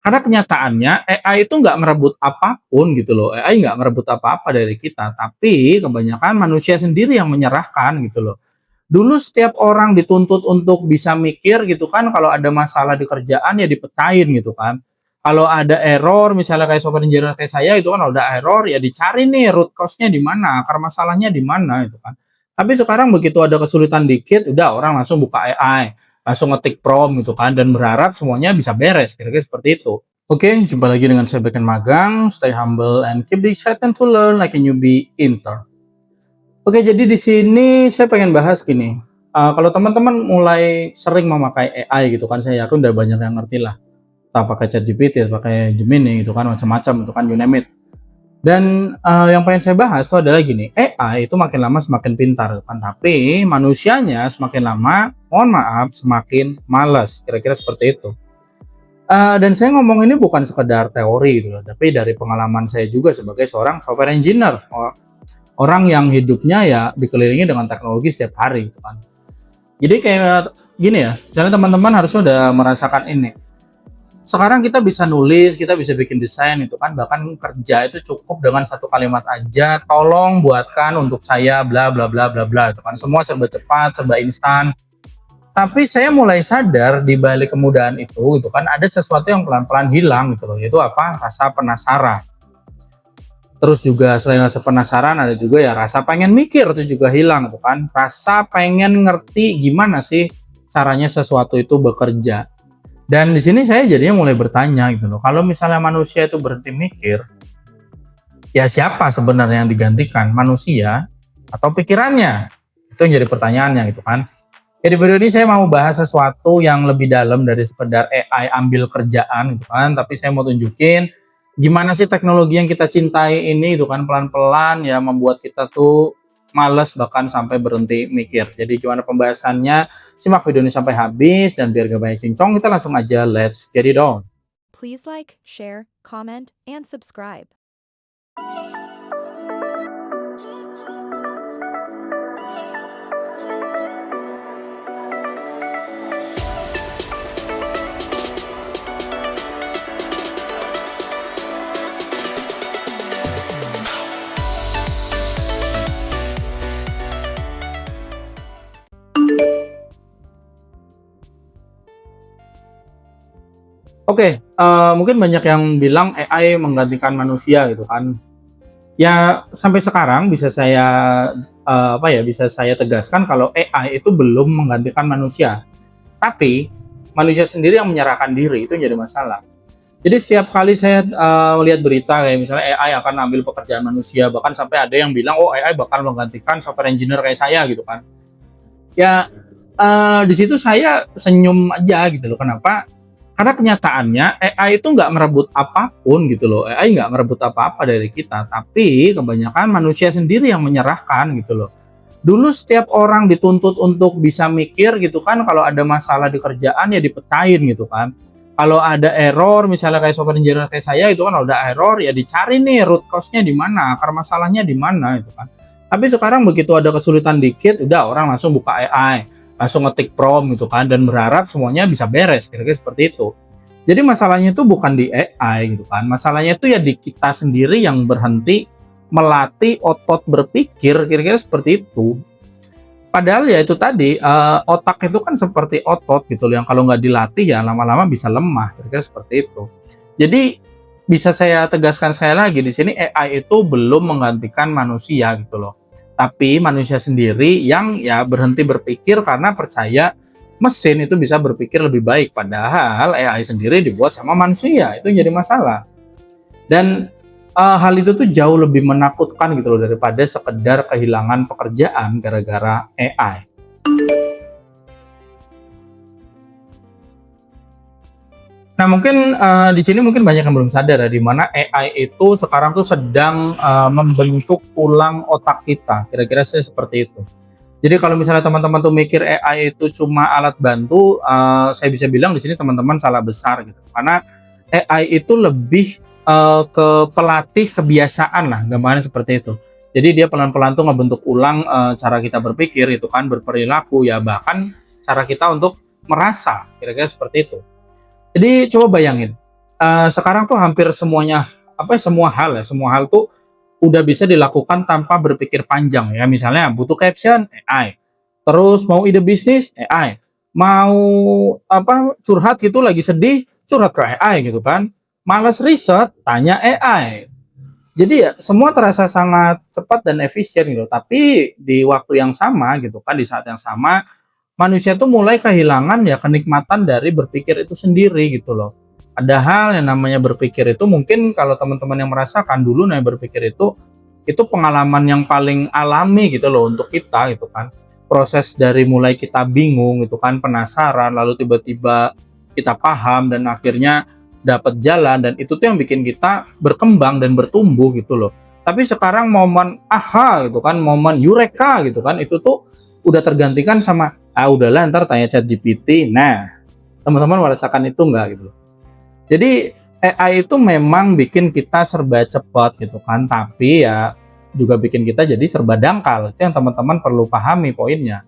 Karena kenyataannya AI itu nggak merebut apapun gitu loh, AI nggak merebut apa-apa dari kita, tapi kebanyakan manusia sendiri yang menyerahkan gitu loh. Dulu setiap orang dituntut untuk bisa mikir gitu kan, kalau ada masalah di kerjaan ya dipecahin gitu kan. Kalau ada error misalnya kayak software engineer kayak saya itu kan, kalau ada error ya dicari nih root cause-nya di mana, akar masalahnya di mana gitu kan. Tapi sekarang begitu ada kesulitan dikit, udah orang langsung buka AI, langsung ngetik prompt gitu kan, dan berharap semuanya bisa beres, kira-kira seperti itu. Oke, jumpa lagi dengan saya Beken Magang, stay humble and keep the excitement to learn like a newbie intern. Oke, jadi di sini saya pengen bahas gini, kalau teman-teman mulai sering memakai AI gitu kan, saya yakin udah banyak yang ngerti lah, entah pakai ChatGPT, pakai Gemini gitu kan, macam-macam itu kan, you name it. Dan, yang pengen saya bahas itu adalah gini, AI itu makin lama semakin pintar kan, tapi manusianya semakin lama, mohon maaf, semakin malas, kira-kira seperti itu. Dan saya ngomong ini bukan sekedar teori gitu loh, tapi dari pengalaman saya juga sebagai seorang software engineer, orang yang hidupnya ya dikelilingi dengan teknologi setiap hari gitu kan. Jadi kayak gini ya, misalnya teman-teman harusnya udah merasakan ini. Sekarang kita bisa nulis, kita bisa bikin desain itu kan, bahkan kerja itu cukup dengan satu kalimat aja, tolong buatkan untuk saya bla bla bla bla bla itu kan. Semua serba cepat, serba instan. Tapi saya mulai sadar di balik kemudahan itu kan ada sesuatu yang pelan-pelan hilang gitu loh, yaitu apa? Rasa penasaran. Terus juga selain rasa penasaran ada juga ya rasa pengen mikir itu juga hilang tuh kan. Rasa pengen ngerti gimana sih caranya sesuatu itu bekerja. Dan di sini saya jadinya mulai bertanya gitu loh. Kalau misalnya manusia itu berhenti mikir, ya siapa sebenarnya yang digantikan? Manusia atau pikirannya? Itu yang jadi pertanyaannya gitu kan. Ya di video ini saya mau bahas sesuatu yang lebih dalam dari sekedar AI ambil kerjaan gitu kan, tapi saya mau tunjukin gimana sih teknologi yang kita cintai ini itu kan pelan-pelan ya membuat kita tuh males bahkan sampai berhenti mikir. Jadi gimana pembahasannya? Simak video ini sampai habis dan biar gak banyak cincong kita langsung aja let's get it on. Please like, share, comment, and subscribe. Oke, mungkin banyak yang bilang AI menggantikan manusia gitu kan. Ya sampai sekarang bisa saya bisa saya tegaskan kalau AI itu belum menggantikan manusia. Tapi manusia sendiri yang menyerahkan diri itu jadi masalah. Jadi setiap kali saya lihat berita kayak misalnya AI akan ambil pekerjaan manusia, bahkan sampai ada yang bilang oh AI bakal menggantikan software engineer kayak saya gitu kan. Ya di situ saya senyum aja gitu loh. Kenapa? Karena kenyataannya AI itu nggak merebut apapun gitu loh. AI nggak merebut apa-apa dari kita, tapi kebanyakan manusia sendiri yang menyerahkan gitu loh. Dulu setiap orang dituntut untuk bisa mikir gitu kan, kalau ada masalah di kerjaan ya dipecahin gitu kan. Kalau ada error misalnya kayak software engineer kayak saya itu kan, kalau ada error ya dicari nih root cause-nya di mana, akar masalahnya di mana itu kan. Tapi sekarang begitu ada kesulitan dikit, udah orang langsung buka AI, langsung ngetik prompt gitu kan, dan berharap semuanya bisa beres, kira-kira seperti itu. Jadi masalahnya itu bukan di AI gitu kan, masalahnya itu ya di kita sendiri yang berhenti melatih otot berpikir, kira-kira seperti itu. Padahal ya itu tadi, otak itu kan seperti otot gitu loh, yang kalau nggak dilatih ya lama-lama bisa lemah, kira-kira seperti itu. Jadi bisa saya tegaskan sekali lagi di sini AI itu belum menggantikan manusia gitu loh. Tapi manusia sendiri yang ya berhenti berpikir karena percaya mesin itu bisa berpikir lebih baik, padahal AI sendiri dibuat sama manusia, itu jadi masalah. Dan hal itu tuh jauh lebih menakutkan gitu loh daripada sekedar kehilangan pekerjaan gara-gara AI. Nah mungkin di sini mungkin banyak yang belum sadar ya, di mana AI itu sekarang tuh sedang membentuk tulang otak kita, kira-kira sih seperti itu. Jadi kalau misalnya teman-teman tuh mikir AI itu cuma alat bantu, saya bisa bilang di sini teman-teman salah besar gitu. Karena AI itu lebih ke pelatih kebiasaan lah, gambarannya seperti itu. Jadi dia pelan-pelan tuh ngebentuk ulang cara kita berpikir itu kan, berperilaku ya, bahkan cara kita untuk merasa, kira-kira seperti itu. Jadi coba bayangin, sekarang tuh hampir semuanya, apa ya, semua hal tuh udah bisa dilakukan tanpa berpikir panjang ya. Misalnya butuh caption, AI. Terus mau ide bisnis, AI. Mau apa, curhat gitu lagi sedih, curhat ke AI gitu kan. Males riset, tanya AI. Jadi ya semua terasa sangat cepat dan efisien gitu. Tapi di waktu yang sama gitu kan, di saat yang sama manusia tuh mulai kehilangan ya kenikmatan dari berpikir itu sendiri gitu loh. Padahal yang namanya berpikir itu mungkin kalau teman-teman yang merasakan dulu namanya berpikir itu pengalaman yang paling alami gitu loh untuk kita gitu kan. Proses dari mulai kita bingung gitu kan, penasaran, lalu tiba-tiba kita paham dan akhirnya dapat jalan, dan itu tuh yang bikin kita berkembang dan bertumbuh gitu loh. Tapi sekarang momen aha gitu kan, momen eureka gitu kan, itu tuh udah tergantikan sama udahlah ntar tanya ChatGPT. Nah, teman-teman merasakan itu enggak gitu loh. Jadi AI itu memang bikin kita serba cepat gitu kan, tapi ya juga bikin kita jadi serba dangkal. Itu yang teman-teman perlu pahami poinnya.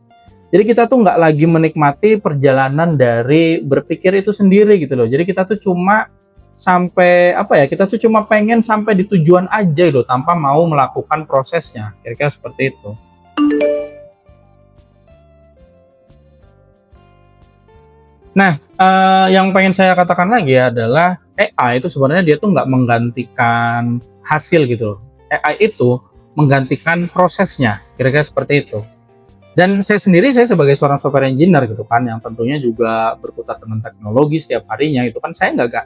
Jadi kita tuh nggak lagi menikmati perjalanan dari berpikir itu sendiri gitu loh. Jadi kita tuh cuma sampai apa ya? Kita tuh cuma pengen sampai di tujuan aja gitu tanpa mau melakukan prosesnya. Kira-kira seperti itu. Nah, yang pengen saya katakan lagi adalah AI itu sebenarnya dia tuh nggak menggantikan hasil gitu loh. AI itu menggantikan prosesnya, kira-kira seperti itu. Dan saya sebagai seorang software engineer gitu kan, yang tentunya juga berkutat dengan teknologi setiap harinya itu kan, saya nggak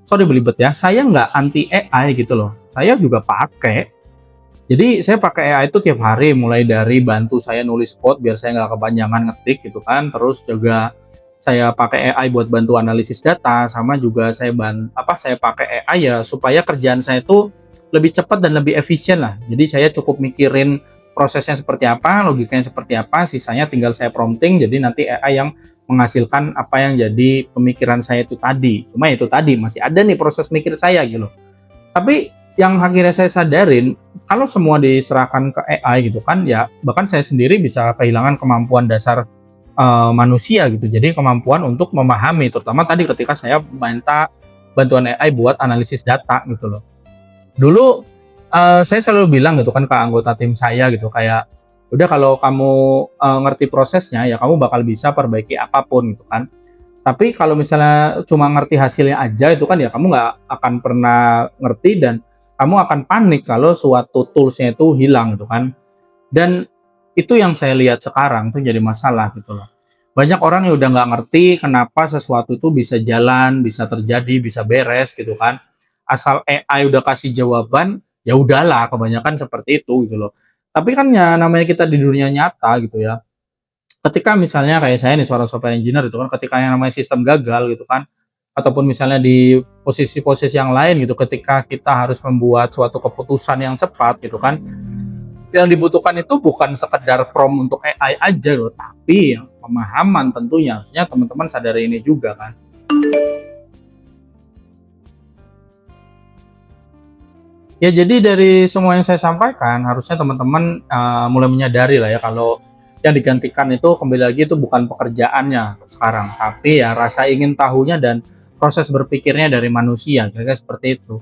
sorry belibet ya, saya nggak anti AI gitu loh. Saya juga pakai. Jadi saya pakai AI itu tiap hari, mulai dari bantu saya nulis code biar saya nggak kepanjangan ngetik gitu kan, terus juga saya pakai AI buat bantu analisis data, sama juga saya pakai AI ya supaya kerjaan saya itu lebih cepat dan lebih efisien lah. Jadi saya cukup mikirin prosesnya seperti apa, logikanya seperti apa, sisanya tinggal saya prompting, jadi nanti AI yang menghasilkan apa yang jadi pemikiran saya itu tadi. Cuma itu tadi masih ada nih proses mikir saya gitu. Tapi yang akhirnya saya sadarin, kalau semua diserahkan ke AI gitu kan, ya bahkan saya sendiri bisa kehilangan kemampuan dasar manusia gitu. Jadi kemampuan untuk memahami, terutama tadi ketika saya minta bantuan AI buat analisis data gitu loh. Dulu saya selalu bilang gitu kan ke anggota tim saya gitu, kayak udah kalau kamu ngerti prosesnya ya kamu bakal bisa perbaiki apapun gitu kan. Tapi kalau misalnya cuma ngerti hasilnya aja itu kan ya kamu nggak akan pernah ngerti, dan kamu akan panik kalau suatu toolsnya itu hilang gitu kan. Dan itu yang saya lihat sekarang tuh jadi masalah gitu loh. Banyak orang yang udah nggak ngerti kenapa sesuatu itu bisa jalan, bisa terjadi, bisa beres gitu kan. Asal AI udah kasih jawaban, ya udahlah, kebanyakan seperti itu gitu loh. Tapi kan ya namanya kita di dunia nyata gitu ya. Ketika misalnya kayak saya nih seorang software engineer itu kan, ketika yang namanya sistem gagal gitu kan, ataupun misalnya di posisi-posisi yang lain gitu, ketika kita harus membuat suatu keputusan yang cepat gitu kan, yang dibutuhkan itu bukan sekedar prompt untuk AI aja loh, tapi yang pemahaman tentunya. Harusnya teman-teman sadari ini juga kan. Ya jadi dari semua yang saya sampaikan, harusnya teman-teman mulai menyadari lah ya, kalau yang digantikan itu kembali lagi itu bukan pekerjaannya sekarang, tapi ya rasa ingin tahunya dan proses berpikirnya dari manusia, kira-kira seperti itu.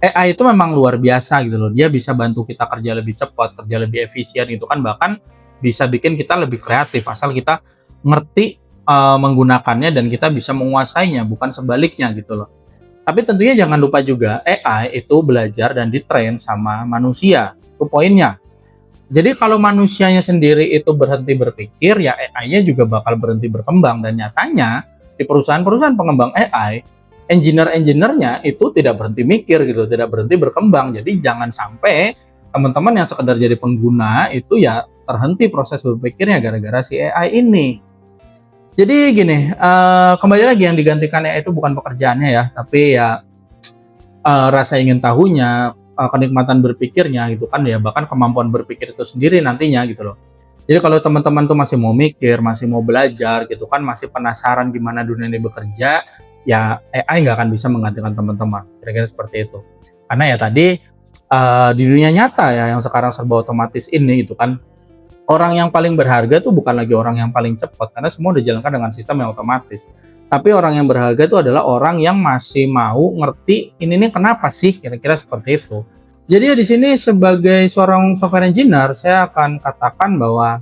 AI itu memang luar biasa gitu loh, dia bisa bantu kita kerja lebih cepat, kerja lebih efisien gitu kan, bahkan bisa bikin kita lebih kreatif asal kita ngerti menggunakannya dan kita bisa menguasainya, bukan sebaliknya gitu loh. Tapi tentunya jangan lupa juga AI itu belajar dan ditrain sama manusia, itu poinnya. Jadi kalau manusianya sendiri itu berhenti berpikir, ya AI-nya juga bakal berhenti berkembang. Dan nyatanya di perusahaan-perusahaan pengembang AI, engineer-engineernya itu tidak berhenti mikir gitu, tidak berhenti berkembang. Jadi jangan sampai teman-teman yang sekedar jadi pengguna itu ya terhenti proses berpikirnya gara-gara si AI ini. Jadi gini, kembali lagi yang digantikan AI itu bukan pekerjaannya ya, tapi ya rasa ingin tahunya, kenikmatan berpikirnya gitu kan ya, bahkan kemampuan berpikir itu sendiri nantinya gitu loh. Jadi kalau teman-teman tuh masih mau mikir, masih mau belajar gitu kan, masih penasaran gimana dunia ini bekerja, ya AI nggak akan bisa menggantikan teman-teman, kira-kira seperti itu. Karena ya tadi, di dunia nyata ya yang sekarang serba otomatis ini gitu kan, orang yang paling berharga tuh bukan lagi orang yang paling cepat, karena semua dijalankan dengan sistem yang otomatis. Tapi orang yang berharga itu adalah orang yang masih mau ngerti ini nih kenapa sih, kira-kira seperti itu. Jadi ya di sini sebagai seorang software engineer, saya akan katakan bahwa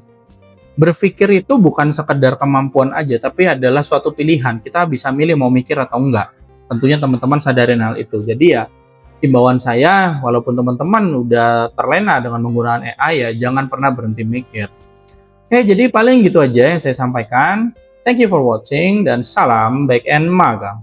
berpikir itu bukan sekedar kemampuan aja, tapi adalah suatu pilihan. Kita bisa milih mau mikir atau enggak. Tentunya teman-teman sadarin hal itu. Jadi ya himbauan saya, walaupun teman-teman udah terlena dengan menggunakan AI ya, jangan pernah berhenti mikir. Oke, jadi paling gitu aja yang saya sampaikan. Thank you for watching dan salam back and magang.